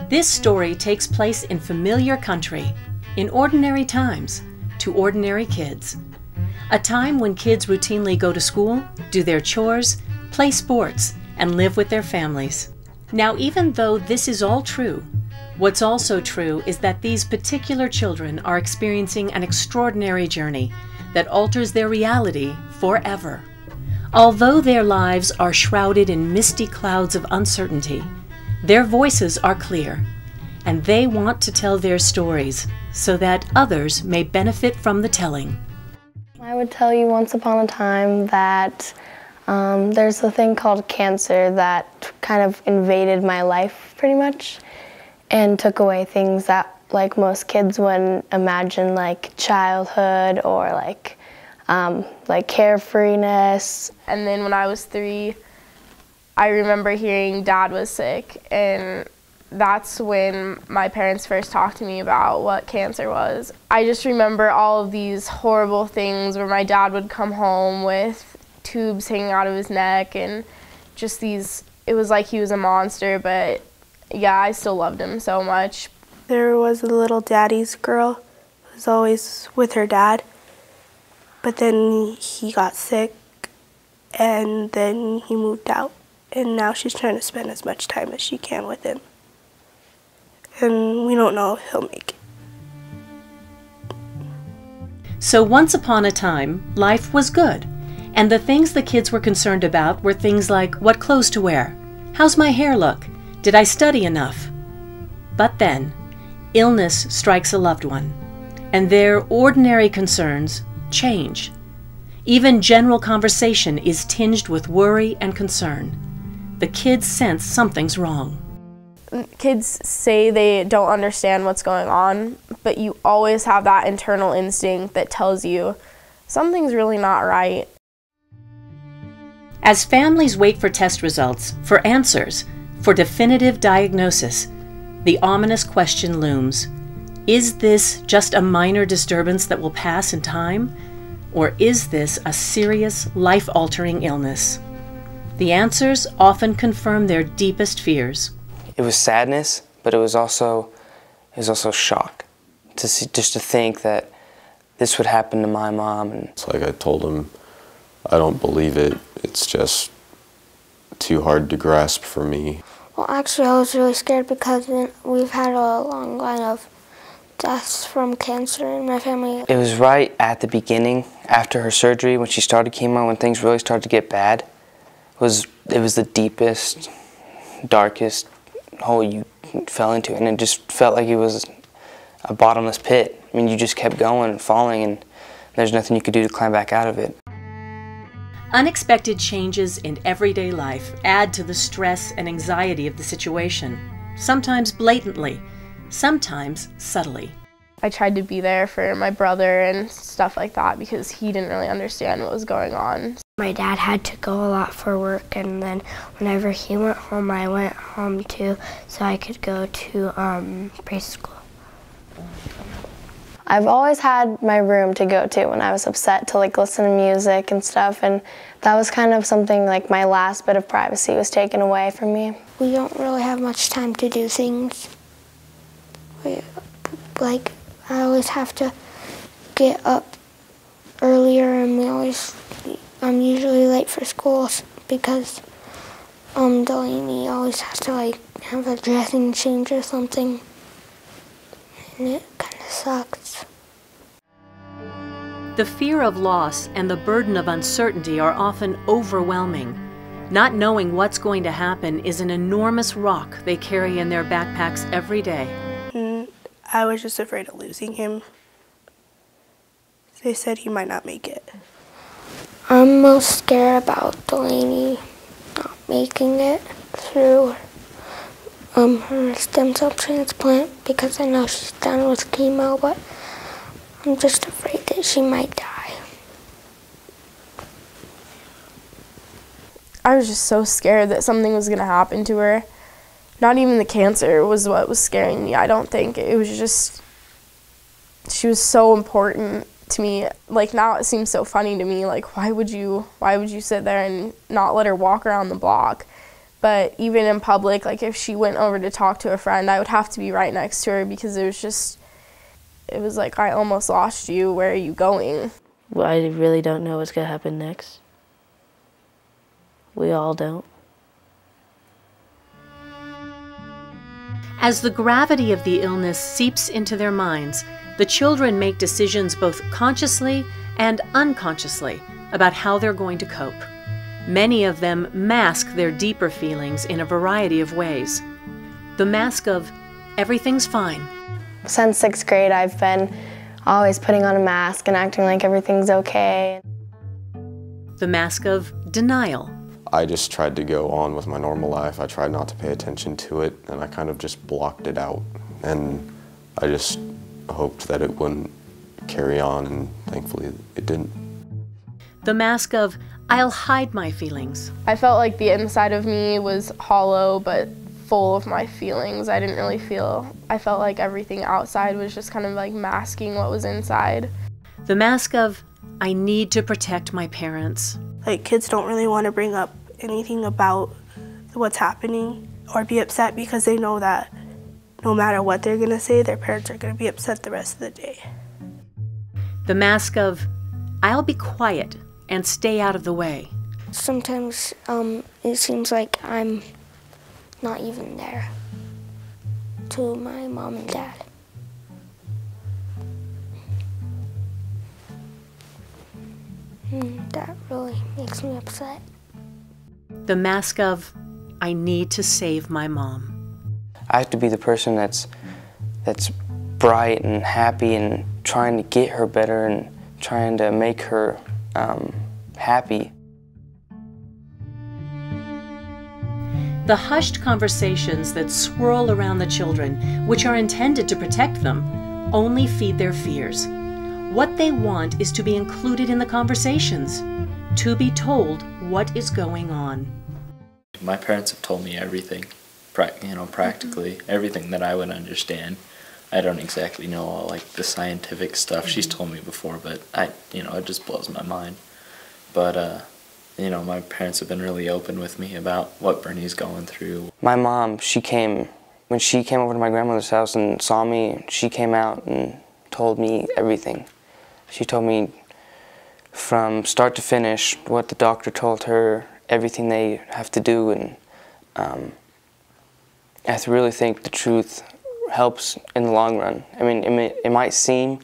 This story takes place in familiar country, in ordinary times, to ordinary kids. A time when kids routinely go to school, do their chores, play sports, and live with their families. Now, even though this is all true, what's also true is that these particular children are experiencing an extraordinary journey that alters their reality forever. Although their lives are shrouded in misty clouds of uncertainty, their voices are clear, and they want to tell their stories so that others may benefit from the telling. I would tell you once upon a time that there's a thing called cancer that kind of invaded my life pretty much and took away things that like most kids wouldn't imagine, like childhood or like carefreeness. And then when I was 3, I remember hearing Dad was sick, and that's when my parents first talked to me about what cancer was. I just remember all of these horrible things where my dad would come home with tubes hanging out of his neck and just these, it was like he was a monster, but yeah, I still loved him so much. There was a little daddy's girl who was always with her dad, but then he got sick and then he moved out, and now she's trying to spend as much time as she can with him. And we don't know if he'll make it. So once upon a time, life was good, and the things the kids were concerned about were things like what clothes to wear, how's my hair look, did I study enough? But then, illness strikes a loved one, and their ordinary concerns change. Even general conversation is tinged with worry and concern. The kids sense something's wrong. Kids say they don't understand what's going on, but you always have that internal instinct that tells you something's really not right. As families wait for test results, for answers, for definitive diagnosis, the ominous question looms. Is this just a minor disturbance that will pass in time? Or is this a serious, life-altering illness? The answers often confirm their deepest fears. It was sadness, but it was also shock to see, just to think that this would happen to my mom. And it's like I told him, I don't believe it. It's just too hard to grasp for me. Well, actually, I was really scared because we've had a long line of deaths from cancer in my family. It was right at the beginning, after her surgery, when she started chemo, when things really started to get bad. It was the deepest, darkest hole you fell into, and it just felt like it was a bottomless pit. I mean, you just kept going and falling, and there's nothing you could do to climb back out of it. Unexpected changes in everyday life add to the stress and anxiety of the situation, sometimes blatantly, sometimes subtly. I tried to be there for my brother and stuff like that because he didn't really understand what was going on. My dad had to go a lot for work, and then whenever he went home, I went home too, so I could go to preschool. I've always had my room to go to when I was upset, to like listen to music and stuff, and that was kind of something like my last bit of privacy was taken away from me. We don't really have much time to do things. Like, I always have to get up earlier, and I'm usually late for school because Delaney always has to like have a dressing change or something, and it kind of sucks. The fear of loss and the burden of uncertainty are often overwhelming. Not knowing what's going to happen is an enormous rock they carry in their backpacks every day. I was just afraid of losing him. They said he might not make it. I'm most scared about Delaney not making it through her stem cell transplant because I know she's done with chemo, but I'm just afraid that she might die. I was just so scared that something was going to happen to her. Not even the cancer was what was scaring me, I don't think. It was just, she was so important to me. Like, now it seems so funny to me, like, why would you sit there and not let her walk around the block? But even in public, like if she went over to talk to a friend, I would have to be right next to her because it was like, I almost lost you. Where are you going? Well, I really don't know what's going to happen next. We all don't. As the gravity of the illness seeps into their minds, the children make decisions both consciously and unconsciously about how they're going to cope. Many of them mask their deeper feelings in a variety of ways. The mask of, everything's fine. Since 6th grade, I've been always putting on a mask and acting like everything's okay. The mask of denial. I just tried to go on with my normal life. I tried not to pay attention to it, and I kind of just blocked it out. And I just hoped that it wouldn't carry on, and thankfully it didn't. The mask of, I'll hide my feelings. I felt like the inside of me was hollow but full of my feelings. I didn't really feel, I felt like everything outside was just kind of like masking what was inside. The mask of, I need to protect my parents. Like, kids don't really want to bring up anything about what's happening or be upset because they know that no matter what they're going to say, their parents are going to be upset the rest of the day. The mask of, I'll be quiet and stay out of the way. Sometimes it seems like I'm not even there to my mom and dad. That really makes me upset. The mask of, I need to save my mom. I have to be the person that's bright and happy and trying to get her better and trying to make her happy. The hushed conversations that swirl around the children, which are intended to protect them, only feed their fears. What they want is to be included in the conversations, to be told what is going on. My parents have told me everything, practically everything that I would understand. I don't exactly know all like the scientific stuff she's told me before, but it just blows my mind. But my parents have been really open with me about what Bernie's going through. My mom, when she came over to my grandmother's house and saw me, she came out and told me everything. She told me from start to finish what the doctor told her, everything they have to do, and I really think the truth helps in the long run. I mean, it might seem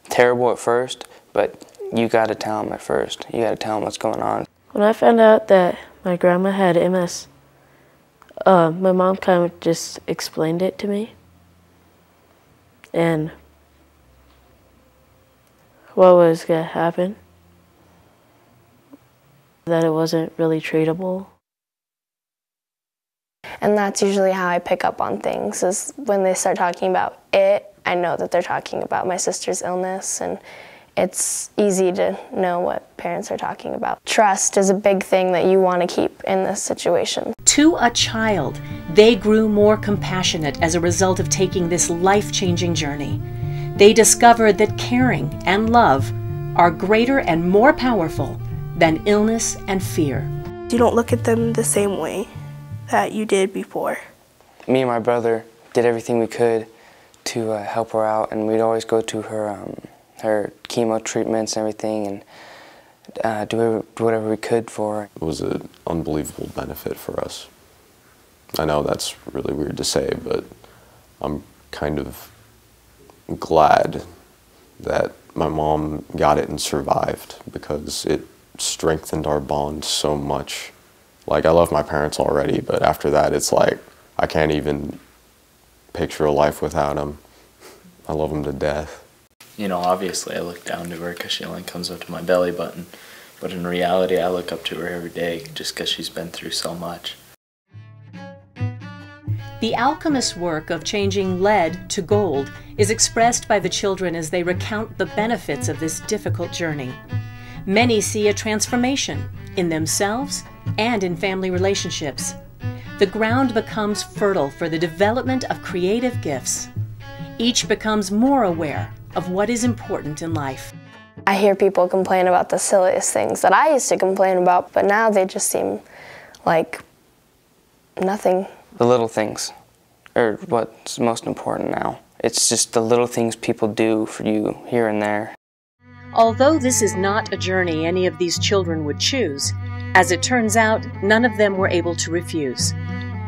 terrible at first, but you gotta tell them at first. You gotta tell them what's going on. When I found out that my grandma had MS, my mom kind of just explained it to me. And what was going to happen, that it wasn't really treatable. And that's usually how I pick up on things, is when they start talking about it, I know that they're talking about my sister's illness, and it's easy to know what parents are talking about. Trust is a big thing that you want to keep in this situation. To a child, they grew more compassionate as a result of taking this life-changing journey. They discovered that caring and love are greater and more powerful than illness and fear. You don't look at them the same way that you did before. Me and my brother did everything we could to help her out, and we'd always go to her chemo treatments and everything, and do whatever we could for her. It was an unbelievable benefit for us. I know that's really weird to say, but I'm kind of glad that my mom got it and survived, because it strengthened our bond so much. Like, I love my parents already, but after that it's like I can't even picture a life without them. I love them to death. Obviously I look down to her because she only comes up to my belly button, but in reality I look up to her every day just because she's been through so much. The alchemist's work of changing lead to gold is expressed by the children as they recount the benefits of this difficult journey. Many see a transformation in themselves and in family relationships. The ground becomes fertile for the development of creative gifts. Each becomes more aware of what is important in life. I hear people complain about the silliest things that I used to complain about, but now they just seem like nothing. The little things are what's most important now. It's just the little things people do for you here and there. Although this is not a journey any of these children would choose, as it turns out, none of them were able to refuse.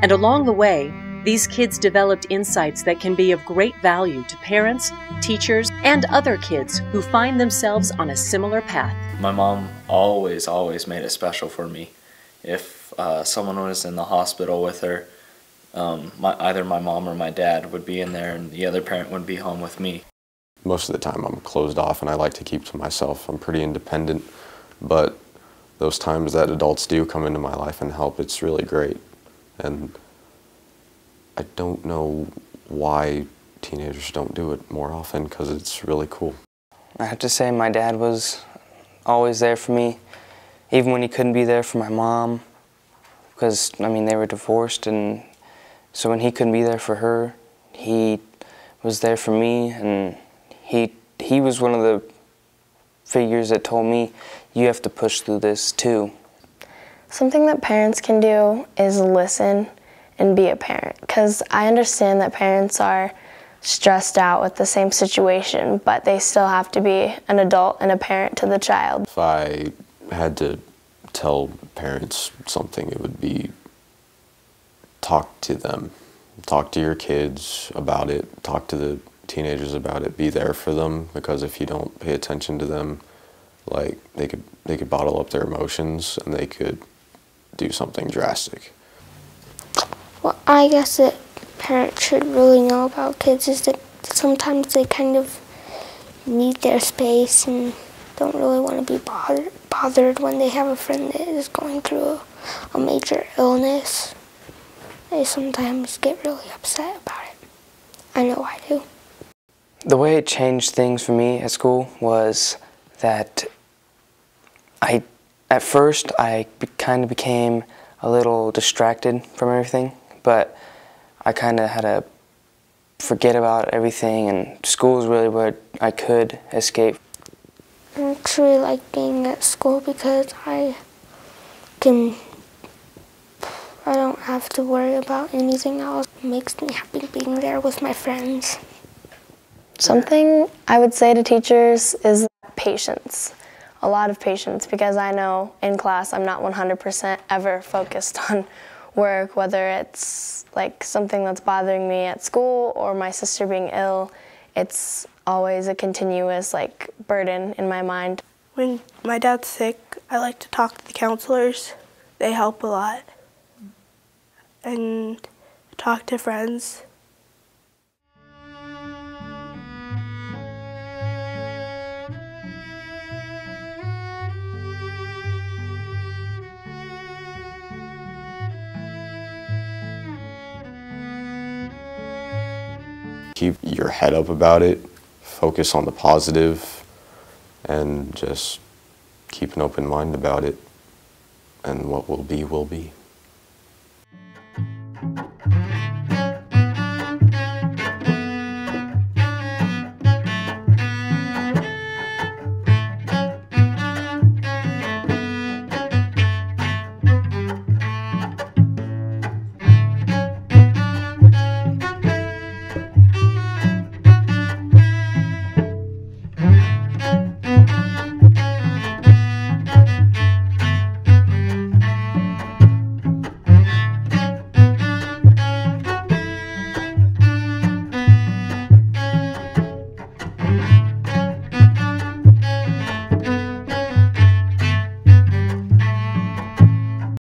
And along the way, these kids developed insights that can be of great value to parents, teachers, and other kids who find themselves on a similar path. My mom always made it special for me. If someone was in the hospital with her, either my mom or my dad would be in there and the other parent would be home with me. Most of the time I'm closed off and I like to keep to myself. I'm pretty independent, but those times that adults do come into my life and help, it's really great. And I don't know why teenagers don't do it more often, because it's really cool. I have to say my dad was always there for me, even when he couldn't be there for my mom, because, I mean, they were divorced, and so when he couldn't be there for her, he was there for me, and he was one of the figures that told me, you have to push through this too. Something that parents can do is listen and be a parent, because I understand that parents are stressed out with the same situation, but they still have to be an adult and a parent to the child. If I had to tell parents something, it would be talk to them. Talk to your kids about it, talk to the teenagers about it, be there for them, because if you don't pay attention to them, like they could bottle up their emotions and they could do something drastic. What I guess that parents should really know about kids is that sometimes they kind of need their space and don't really want to be bothered when they have a friend that is going through a major illness. They sometimes get really upset about it. I know I do. The way it changed things for me at school was that at first I kind of became a little distracted from everything, but I kind of had to forget about everything, and school was really where I could escape. I actually like being at school because I don't have to worry about anything else. It makes me happy being there with my friends. Something I would say to teachers is patience. A lot of patience, because I know in class I'm not 100% ever focused on work, whether it's like something that's bothering me at school or my sister being ill. It's always a continuous burden in my mind. When my dad's sick, I like to talk to the counselors. They help a lot. And talk to friends. Keep your head up about it, focus on the positive, and just keep an open mind about it, and what will be, will be.